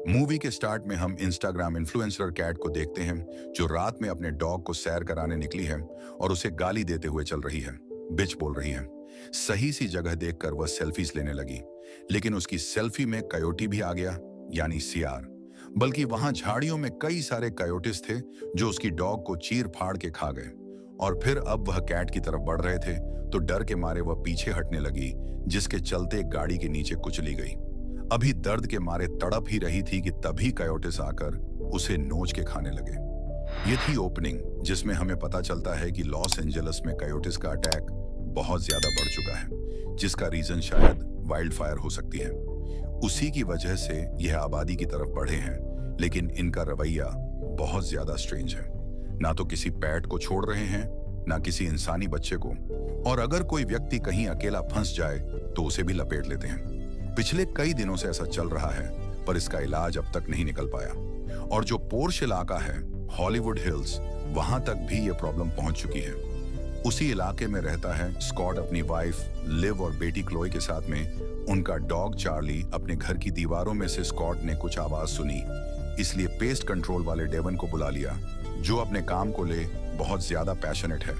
Movie के start में हम इंस्टाग्राम इन्फ्लुएंसर कैट को देखते हैं जो रात में अपने डॉग को सैर कराने निकली है और उसे गाली देते हुए चल रही है। बिच बोल रही है। सही सी जगह देखकर वह सेल्फीज लेने लगी, लेकिन उसकी सेल्फी में कयोटी भी आ गया, यानी सियार। बल्कि वहां झाड़ियों में कई सारे कयोटिस थे जो उसकी डॉग को चीर फाड़ के खा गए। और फिर अब वह कैट की तरफ बढ़ रहे थे तो डर के मारे वह पीछे हटने लगी, जिसके चलते एक गाड़ी के नीचे कुचली गई। अभी दर्द के मारे तड़प ही रही थी कि तभी कयोटिस आकर उसे नोच के खाने लगे। ये थी ओपनिंग, जिसमें हमें पता चलता है कि लॉस एंजलिस में कयोटिस का अटैक बहुत ज्यादा बढ़ चुका है, जिसका रीजन शायद वाइल्ड फायर हो सकती है। उसी की वजह से यह आबादी की तरफ बढ़े हैं, लेकिन इनका रवैया बहुत ज्यादा स्ट्रेंज है। ना तो किसी पैट को छोड़ रहे हैं, ना किसी इंसानी बच्चे को, और अगर कोई व्यक्ति कहीं अकेला फंस जाए तो उसे भी लपेट लेते हैं। पिछले कई दिनों से ऐसा चल रहा है, पर इसका इलाज अब तक नहीं निकल पाया। और जो पोर्श इलाका है, हॉलीवुड हिल्स, वहां तक भी ये प्रॉब्लम पहुंच चुकी है। उसी इलाके में रहता है स्कॉट अपनी वाइफ लिव और बेटी क्लोई के साथ में। उनका डॉग चार्ली अपने घर की दीवारों में से स्कॉट ने कुछ आवाज सुनी, इसलिए पेस्ट कंट्रोल वाले डेवन को बुला लिया, जो अपने काम को ले बहुत ज्यादा पैशनेट है।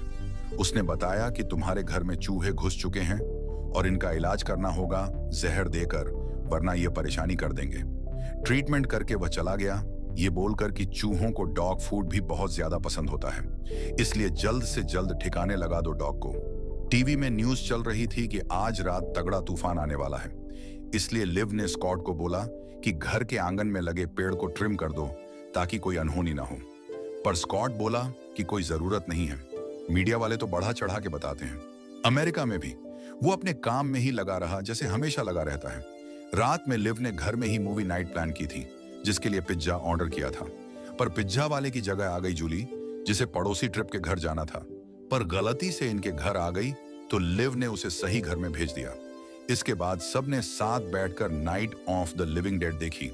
उसने बताया कि तुम्हारे घर में चूहे घुस चुके हैं और इनका इलाज करना होगा जहर देकर, वरना ये परेशानी कर देंगे। ट्रीटमेंट करके वह चला गया, ये बोलकर कि चूहों को डॉग फूड भी बहुत ज्यादा पसंद होता है, इसलिए जल्द से जल्द ठिकाने लगा दो डॉग को। टीवी में न्यूज चल रही थी कि आज रात तगड़ा तूफान आने वाला है, इसलिए लिव ने स्कॉट को बोला कि घर के आंगन में लगे पेड़ को ट्रिम कर दो ताकि कोई अनहोनी ना हो। पर स्कॉट बोला कि कोई जरूरत नहीं है, मीडिया वाले तो बढ़ा चढ़ा के बताते हैं। अमेरिका में भी वो अपने काम में ही लगा रहा, जैसे हमेशा लगा रहता है। रात में लिव ने घर में ही मूवी नाइट प्लान की थी, जिसके लिए पिज्जा ऑर्डर किया था। पर पिज्जा वाले की जगह आ गई जूली, जिसे पड़ोसी ट्रिप के घर जाना था। पर गलती से इनके घर आ गई तो लिव ने उसे सही घर में भेज दिया। इसके बाद सबने साथ बैठकर night of the living dead देखी,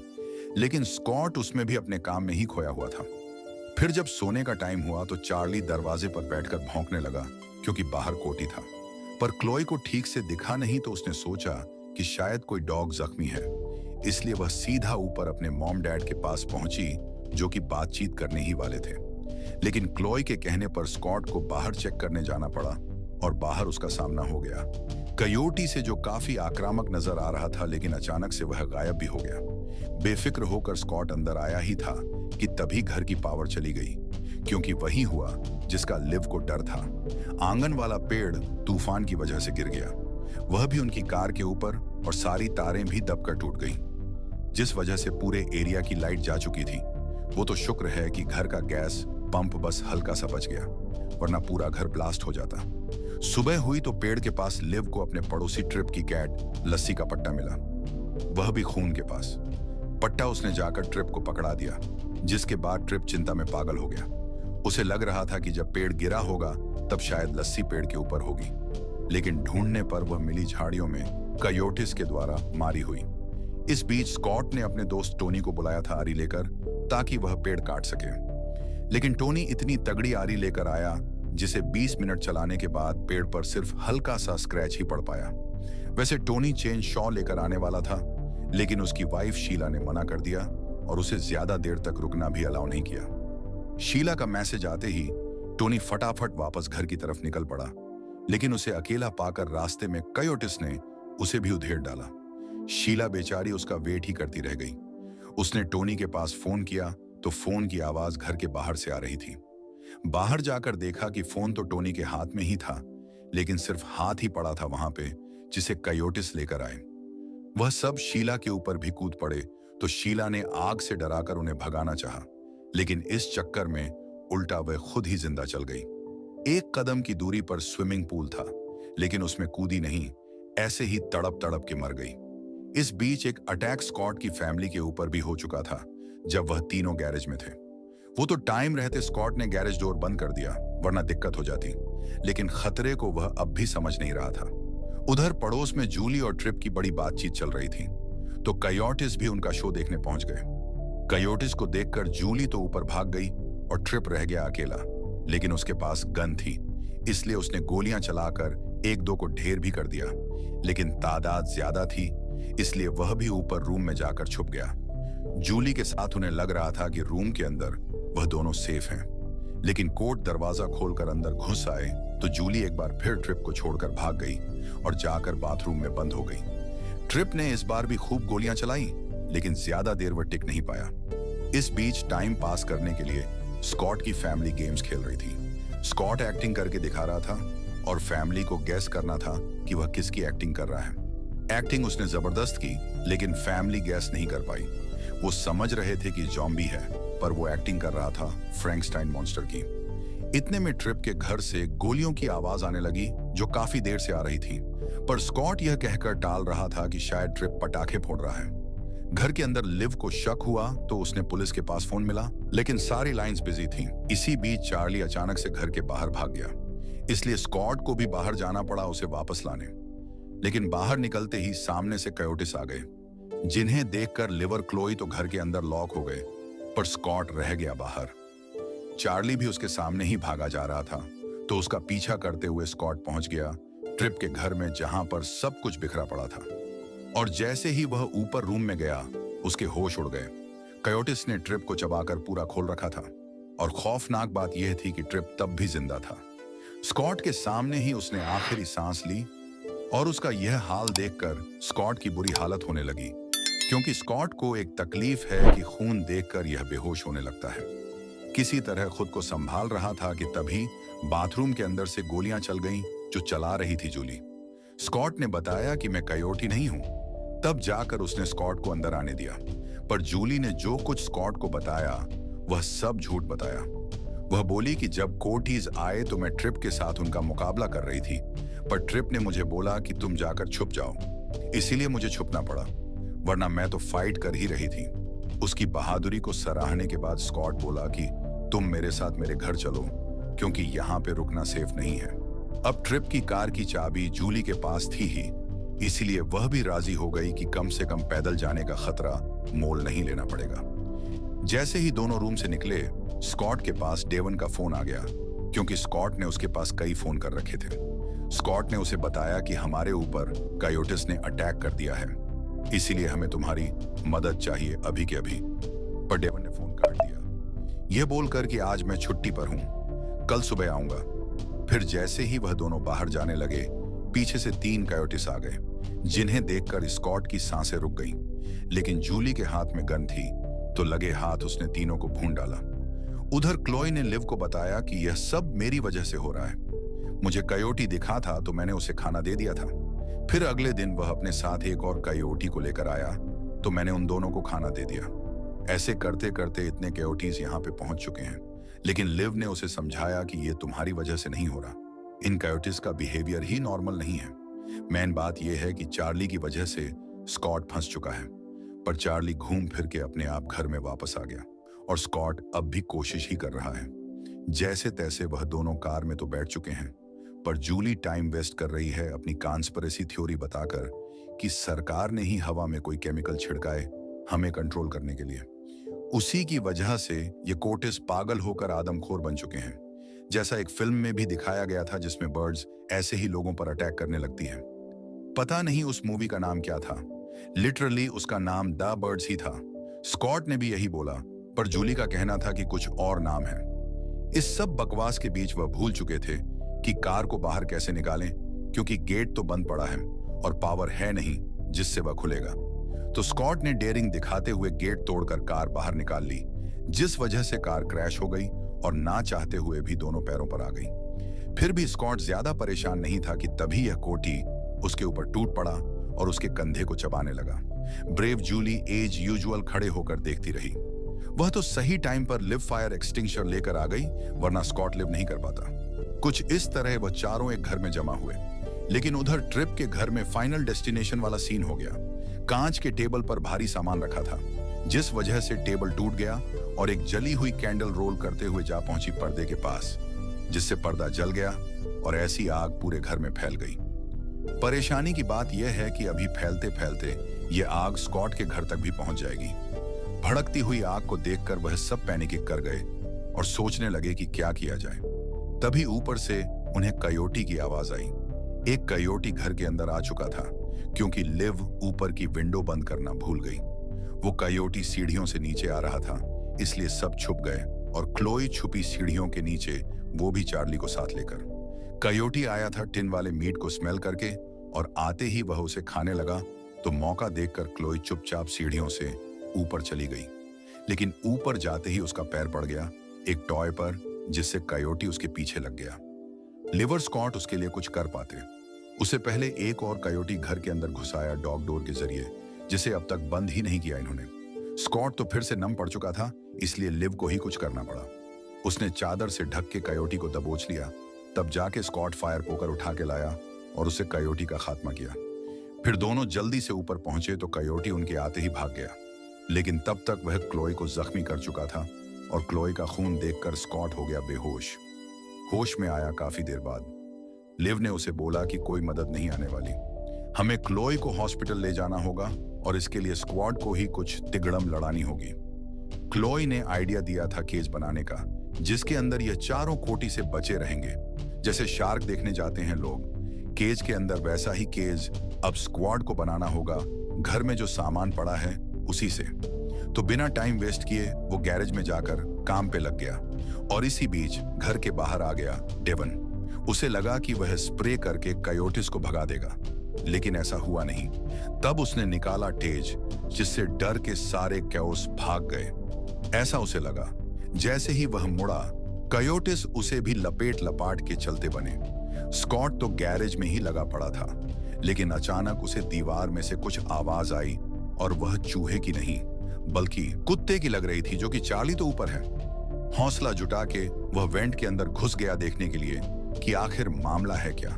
लेकिन स्कॉट उसमें भी अपने काम में ही खोया हुआ था। फिर जब सोने का टाइम हुआ तो चार्ली दरवाजे पर बैठकर भौंकने लगा, क्योंकि बाहर कोटी था। पर क्लोई को ठीक से दिखा नहीं तो उसने सोचा कि शायद कोई डॉग जख्मी है, इसलिए वह सीधा ऊपर अपने मॉम डैड के पास पहुंची, जो कि बातचीत करने ही वाले थे। लेकिन क्लोई के कहने पर स्कॉट को बाहर चेक करने जाना पड़ा और बाहर उसका सामना हो गया कयोटी से, जो काफी आक्रामक नजर आ रहा था, लेकिन अचानक से वह गायब भी हो गया। बेफिक्र होकर स्कॉट अंदर आया ही था कि तभी घर की पावर चली गई, क्योंकि वही हुआ जिसका लिव को डर था। आंगन वाला पेड़ तूफान की वजह से गिर गया, वह भी उनकी कार के ऊपर, और सारी तारें भी दबकर टूट गईं, जिस वजह से पूरे एरिया की लाइट जा चुकी थी। वो तो शुक्र है कि घर का गैस पंप बस हल्का सा बच गया, वरना पूरा घर ब्लास्ट हो जाता। सुबह हुई तो पेड़ के पास लिव को अपने पड़ोसी ट्रिप की कैट लस्सी का पट्टा मिला, वह भी खून के पास। पट्टा उसने जाकर ट्रिप को पकड़ा दिया, जिसके बाद ट्रिप चिंता में पागल हो गया। उसे लग रहा था कि जब पेड़ गिरा होगा तब शायद लस्सी पेड़ के ऊपर होगी, लेकिन ढूंढने पर वह मिली झाड़ियों में कयोटिस के द्वारा मारी हुई। इस बीच स्कॉट ने अपने दोस्त टोनी को बुलाया था आरी लेकर, ताकि वह पेड़ काट सके। लेकिन टोनी इतनी तगड़ी आरी लेकर आया, जिसे 20 मिनट चलाने के बाद पेड़ पर सिर्फ हल्का सा स्क्रैच ही पड़ पाया। वैसे टोनी चेन शॉ लेकर आने वाला था, लेकिन उसकी वाइफ शीला ने मना कर दिया और उसे ज्यादा देर तक रुकना भी अलाउ नहीं किया। शीला का मैसेज आते ही टोनी फटाफट वापस घर की तरफ निकल पड़ा, लेकिन उसे अकेला पाकर रास्ते में कयोटिस ने उसे भी उधेड़ डाला। शीला बेचारी उसका वेट ही करती रह गई। उसने टोनी के पास फोन किया तो फोन की आवाज घर के बाहर से आ रही थी। बाहर जाकर देखा कि फोन तो टोनी के हाथ में ही था, लेकिन सिर्फ हाथ ही पड़ा था वहां पे, जिसे कयोटिस लेकर आए। वह सब शीला के ऊपर भी कूद पड़े, तो शीला ने आग से डराकर उन्हें भगाना चाहा, लेकिन इस चक्कर में उल्टा वह खुद ही जिंदा चल गई। एक कदम की दूरी पर स्विमिंग पूल था, लेकिन उसमें कूदी नहीं, ऐसे ही तड़प तड़प के मर गई। इस बीच एक अटैक स्कॉट की फैमिली के ऊपर भी हो चुका था, जब वह तीनों गैरेज में थे। वो तो टाइम रहते स्कॉट ने गैरेज डोर बंद कर दिया, वरना दिक्कत हो जाती, लेकिन खतरे को वह अब भी समझ नहीं रहा था। उधर पड़ोस में जूली और ट्रिप की बड़ी बातचीत चल रही थी, तो कयोटिस भी उनका शो देखने पहुंच गए। कयोटिस को देखकर जूली तो ऊपर भाग गई और ट्रिप रह गया अकेला, लेकिन उसके पास गन थी, इसलिए उसने गोलियां चलाकर एक दो को ढेर भी कर दिया, लेकिन तादाद ज्यादा थी, इसलिए वह भी ऊपर रूम में जाकर छुप गया। जूली के साथ उन्हें लग रहा था कि रूम के अंदर वह दोनों सेफ हैं, लेकिन कोर्ट दरवाजा खोलकर अंदर घुस आए तो जूली एक बार फिर ट्रिप को छोड़कर भाग गई और जाकर बाथरूम में बंद हो गई। ट्रिप ने इस बार भी खूब गोलियां चलाई, लेकिन ज्यादा देर वह टिक नहीं पाया। इस बीच टाइम पास करने के लिए स्कॉट की फैमिली गेम्स खेल रही थी। स्कॉट एक्टिंग करके दिखा रहा था और फैमिली को गेस करना था कि वह किसकी एक्टिंग कर रहा है। एक्टिंग उसने जबरदस्त की, लेकिन फैमिली गेस नहीं कर पाई। वो समझ रहे थे कि जॉम्बी है, पर वो एक्टिंग कर रहा था फ्रैंकस्टाइन मॉन्स्टर की। इतने में ट्रिप के घर से गोलियों की आवाज आने लगी, जो काफी देर से आ रही थी, पर स्कॉट यह कहकर टाल रहा था कि शायद ट्रिप पटाखे फोड़ रहा है। घर के अंदर लिव को शक हुआ तो उसने पुलिस के पास फोन मिला, लेकिन सारी लाइंस बिजी थीं। इसी बीच चार्ली अचानक से घर के बाहर भाग गया, इसलिए स्कॉट को भी बाहर जाना पड़ा उसे वापस लाने। लेकिन बाहर निकलते ही सामने से कयोटिस आ गए, जिन्हें देखकर लिव और क्लोई तो घर के अंदर लॉक हो गए, पर स्कॉट रह गया बाहर। चार्ली भी उसके सामने ही भागा जा रहा था, तो उसका पीछा करते हुए स्कॉट पहुंच गया ट्रिप के घर में, जहां पर सब कुछ बिखरा पड़ा था। और जैसे ही वह ऊपर रूम में गया, उसके होश उड़ गए। कयोटिस ने ट्रिप को चबाकर पूरा खोल रखा था, और खौफनाक बात यह थी कि ट्रिप तब भी जिंदा था। स्कॉट के सामने ही उसने आखिरी सांस ली, और उसका यह हाल देखकर स्कॉट की बुरी हालत होने लगी, क्योंकि स्कॉट को एक तकलीफ है कि खून देखकर यह बेहोश होने लगता है। किसी तरह खुद को संभाल रहा था कि तभी बाथरूम के अंदर से गोलियां चल गईं, जो चला रही थी जूली। स्कॉट ने बताया कि मैं कयोटी नहीं हूं। तब जाकर उसने स्कॉट को अंदर आने दिया, पर जूली ने जो कुछ स्कॉट को बताया वह सब झूठ बताया। वह बोली कि जब कोटीज आए तो मैं ट्रिप के साथ उनका मुकाबला कर रही थी, पर ट्रिप ने मुझे बोला कि तुम जाकर छुप जाओ, इसीलिए मुझे छुपना पड़ा, वरना मैं तो फाइट कर ही रही थी। उसकी बहादुरी को सराहने के बाद स्कॉट बोला कि तुम मेरे साथ मेरे घर चलो, क्योंकि यहाँ पे रुकना सेफ नहीं है। अब ट्रिप की कार की चाबी जूली के पास थी ही, इसीलिए वह भी राजी हो गई कि कम से कम पैदल जाने का खतरा मोल नहीं लेना पड़ेगा। जैसे ही दोनों रूम से निकले, स्कॉट के पास डेवन का फोन आ गया, क्योंकि स्कॉट ने उसके पास कई फोन कर रखे थे। स्कॉट ने उसे बताया कि हमारे ऊपर कयोटिस ने अटैक कर दिया है, इसीलिए हमें तुम्हारी मदद चाहिए अभी के अभी। पर डेवन ने फोन काट दिया, यह बोलकर कि आज मैं छुट्टी पर हूं, कल सुबह आऊंगा। फिर जैसे ही वह दोनों बाहर जाने लगे, पीछे से 3 कयोटिस आ गए, जिन्हें देखकर स्कॉट की सांसें रुक गईं। लेकिन जूली के हाथ में गन थी, तो लगे हाथ उसने तीनों को भून डाला। उधर क्लोई ने लिव को बताया कि यह सब मेरी वजह से हो रहा है। मुझे कयोटी दिखा था तो मैंने उसे खाना दे दिया था। फिर अगले दिन वह अपने साथ एक और कयोटी को लेकर आया, तो मैंने उन दोनों को खाना दे दिया। ऐसे करते करते इतने कयोटीज यहाँ पे पहुंच चुके हैं, लेकिन लिव ने उसे समझाया कि यह तुम्हारी वजह से नहीं हो रहा। इन कयोटिस का बिहेवियर ही नॉर्मल नहीं है। मेन बात यह है कि चार्ली की वजह से स्कॉट फंस चुका है, पर चार्ली घूम फिर के अपने आप घर में वापस आ गया, और स्कॉट अब भी कोशिश ही कर रहा है। जैसे तैसे वह दोनों कार में तो बैठ चुके हैं, पर जूली टाइम वेस्ट कर रही है अपनी कॉन्स्पिरेसी थ्योरी बताकर कि सरकार ने ही हवा में कोई केमिकल छिड़काए हमें कंट्रोल करने के लिए। उसी की वजह से ये कोटिस पागल होकर आदमखोर बन चुके हैं, जैसा एक फिल्म में भी दिखाया गया था जिसमें बर्ड्स ऐसे ही लोगों पर अटैक करने लगती हैं। पता नहीं उस मूवी का नाम क्या था, लिटरली उसका नाम द बर्ड्स ही था। स्कॉट ने भी यही बोला, पर जूली का कहना था कि कुछ और नाम है। इस सब बकवास के बीच वह भूल चुके थे कि कार को बाहर कैसे निकालें, क्योंकि गेट तो बंद पड़ा है और पावर है नहीं जिससे वह खुलेगा। तो स्कॉट ने डेयरिंग दिखाते हुए गेट तोड़कर कार बाहर निकाल ली, जिस वजह से कार क्रैश हो गई और ना चाहते हुए भी दोनों पैरों पर आ गई। फिर भी स्कॉट ज्यादा परेशान नहीं था कि तभी यह कोटी उसके ऊपर टूट पड़ा और उसके कंधे को चबाने लगा। ब्रेव जूली एज यूजुअल खड़े होकर देखती रही। वह तो सही टाइम पर लिव फायर एक्सटिंग्विशर लेकर आ गई, वरना स्कॉट लिव नहीं कर पाता। कुछ इस तरह वह चारों एक घर में जमा हुए, लेकिन उधर ट्रिप के घर में फाइनल डेस्टिनेशन वाला सीन हो गया। कांच के टेबल पर भारी सामान रखा था, जिस वजह से टेबल टूट गया और एक जली हुई कैंडल रोल करते हुए जा पहुंची पर्दे के पास, जिससे पर्दा जल गया और ऐसी आग पूरे घर में फैल गई। परेशानी की बात यह है कि अभी फैलते फैलते यह आग स्कॉट के घर तक भी पहुंच जाएगी। भड़कती हुई आग को देखकर वह सब पैनिक कर गए और सोचने लगे कि क्या किया जाए। तभी ऊपर से उन्हें कयोटी की आवाज आई। एक कयोटी घर के अंदर आ चुका था, क्योंकि लिव ऊपर की विंडो बंद करना भूल गई। वो कयोटी सीढ़ियों से नीचे आ रहा था, इसलिए सब छुप गए और क्लोई छुपी सीढ़ियों के नीचे, वो भी चार्ली को साथ लेकर। कयोटी आया था टिन वाले मीट को स्मेल करके, और आते ही वह उसे खाने लगा तो मौका देखकर क्लोई चुपचाप सीढ़ियों से ऊपर चली गई। लेकिन ऊपर जाते ही उसका पैर पड़ गया एक टॉय पर, जिससे कयोटी उसके पीछे लग गया। लिवर स्कॉट उसके लिए कुछ कर पाते। उससे पहले एक और कयोटी घर के अंदर घुसाया डॉग डोर के जरिए, जिसे अब तक बंद ही नहीं किया इन्होंने। स्कॉट तो फिर से नम पड़ चुका था, इसलिए लिव को ही कुछ करना पड़ा। उसने चादर से ढक के कयोटी को दबोच लिया। तब जाके स्कॉट फायर पोकर उठा के लाया और उसे कयोटी का खात्मा किया। फिर दोनों जल्दी से ऊपर पहुंचे तो कयोटी उनके आते ही भाग गया। लेकिन तब तक वह क्लोई को जख्मी कर चुका था और क्लोई का खून देखकर स्कॉट हो गया बेहोश। होश में आया काफी देर बाद। लिव ने उसे बोला कि कोई मदद नहीं आने वाली, हमें क्लोई को हॉस्पिटल ले जाना होगा और इसके लिए स्क्वाड को ही कुछ तिगड़म लड़ानी होगी। क्लोई ने आइडिया दिया था केज बनाने का, जिसके अंदर ये चारों कोटी से बचे रहेंगे। जैसे शार्क देखने जाते हैं लोग केज के अंदर, वैसा ही केज अब स्क्वाड को बनाना होगा, घर में जो सामान पड़ा है उसी से। तो बिना टाइम वेस्ट किए वो गैरेज में जाकर काम पे लग गया। और इसी बीच घर के बाहर आ गया डेवन। उसे लगा कि वह स्प्रे करके कयोटिस को भगा देगा, लेकिन ऐसा हुआ नहीं। तब उसने निकाला तेज, जिससे डर के सारे कैओस भाग गए। ऐसा उसे लगा। जैसे ही वह मुड़ा, कयोटिस उसे भी लपेट लपाट के चलते बने। स्कॉट तो गैरेज में ही लगा पड़ा था, लेकिन अचानक उसे दीवार में से कुछ आवाज आई, और वह चूहे की नहीं बल्कि कुत्ते की लग रही थी, जो कि चार्ली तो ऊपर है। हौसला जुटा के वह वेंट के अंदर घुस गया देखने के लिए कि आखिर मामला है क्या।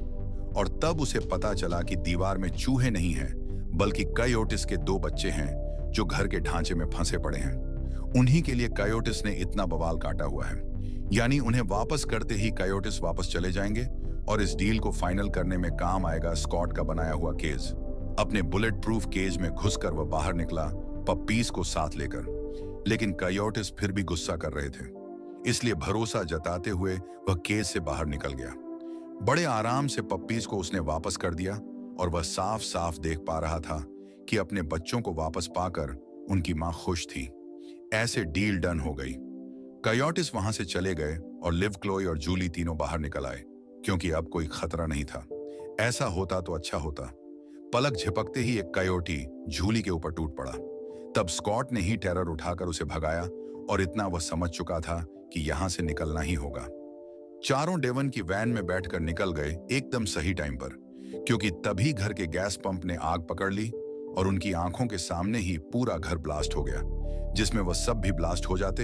और तब उसे पता चला कि दीवार में चूहे नहीं हैं, बल्कि कयोटिस के दो बच्चे हैं जो घर के ढांचे में फंसे पड़े हैं। उन्हीं के लिए कयोटिस ने इतना बवाल काटा हुआ है। यानी उन्हें वापस करते ही कयोटिस वापस चले जाएंगे और इस डील को फाइनल करने में काम आएगा स्कॉट का बनाया हुआ केज। अपने बुलेट प्रूफ केज में घुसकर वह बाहर निकला, पप्पीज को साथ लेकर। लेकिन कयोटिस फिर भी गुस्सा कर रहे थे, इसलिए भरोसा जताते हुए वह केज से बाहर निकल गया। बड़े आराम से पप्पीज को उसने वापस कर दिया, और वह साफ साफ देख पा रहा था कि अपने बच्चों को वापस पाकर उनकी मां खुश थी। ऐसे डील डन हो गई। कयोटिस वहां से चले गए और लिव, क्लोई और जूली तीनों बाहर निकल आए, क्योंकि अब कोई खतरा नहीं था। ऐसा होता तो अच्छा होता। पलक झपकते ही एक कयोटी जूली के ऊपर टूट पड़ा। तब स्कॉट ने ही टेरर उठाकर उसे भगाया, और इतना वह समझ चुका था कि यहां से निकलना ही होगा। चारों डेवन की वैन में बैठकर निकल गए एकदम सही टाइम पर, क्योंकि तभी घर के गैस पंप ने आग पकड़ ली और उनकी आंखों के सामने ही पूरा घर ब्लास्ट हो गया, जिसमें वह सब भी ब्लास्ट हो जाते।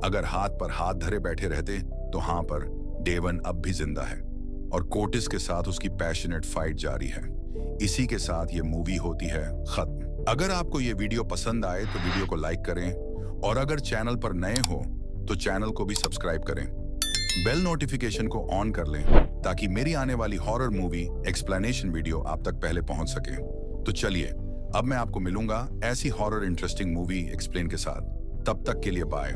अगर हाथ पर हाथ धरे बैठे रहते तो हाँ, पर डेवन अब भी जिंदा है और कोटिस के साथ उसकी पैशनेट फाइट जारी है। इसी के साथ ये मूवी होती है खत्म। अगर आपको ये वीडियो पसंद आए तो वीडियो को लाइक करें, और अगर चैनल पर नए हो तो चैनल को भी सब्सक्राइब करें। बेल नोटिफिकेशन को ऑन कर लें, ताकि मेरी आने वाली हॉरर मूवी एक्सप्लेनेशन वीडियो आप तक पहले पहुंच सके। तो चलिए, अब मैं आपको मिलूंगा ऐसी हॉरर इंटरेस्टिंग मूवी एक्सप्लेन के साथ। तब तक के लिए बाय।